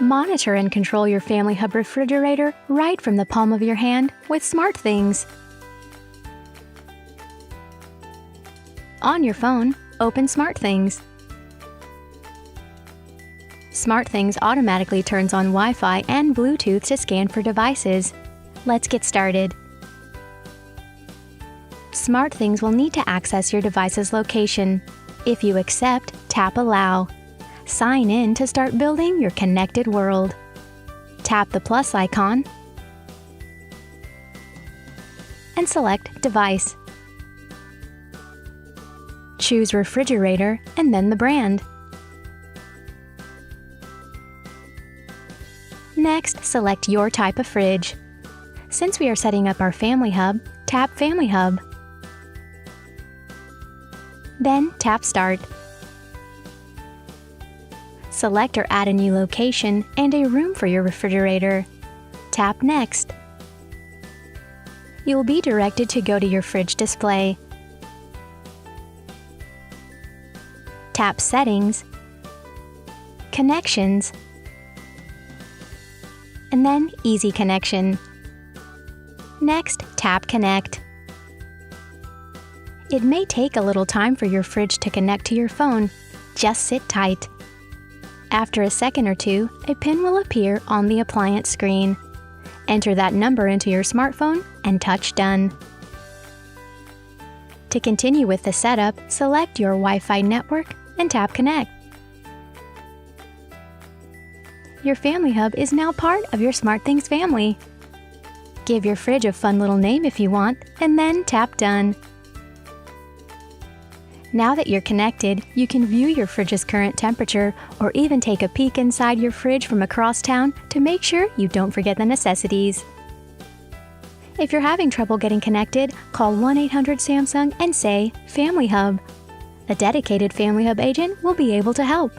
Monitor and control your Family Hub refrigerator right from the palm of your hand with SmartThings. On your phone, open SmartThings. SmartThings automatically turns on Wi-Fi and Bluetooth to scan for devices. Let's get started. SmartThings will need to access your device's location. If you accept, tap Allow. Sign in to start building your connected world. Tap the plus icon and select Device. Choose Refrigerator and then the brand. Next, select your type of fridge. Since we are setting up our Family Hub, tap Family Hub. Then tap Start. Select or add a new location and a room for your refrigerator. Tap Next. You will be directed to go to your fridge display. Tap Settings, Connections, and then Easy Connection. Next, tap Connect. It may take a little time for your fridge to connect to your phone. Just sit tight. After a second or two, a pin will appear on the appliance screen. Enter that number into your smartphone and touch Done. To continue with the setup, select your Wi-Fi network and tap Connect. Your Family Hub is now part of your SmartThings family. Give your fridge a fun little name if you want, and then tap Done. Now that you're connected, you can view your fridge's current temperature or even take a peek inside your fridge from across town to make sure you don't forget the necessities. If you're having trouble getting connected, call 1-800-SAMSUNG and say Family Hub. A dedicated Family Hub agent will be able to help.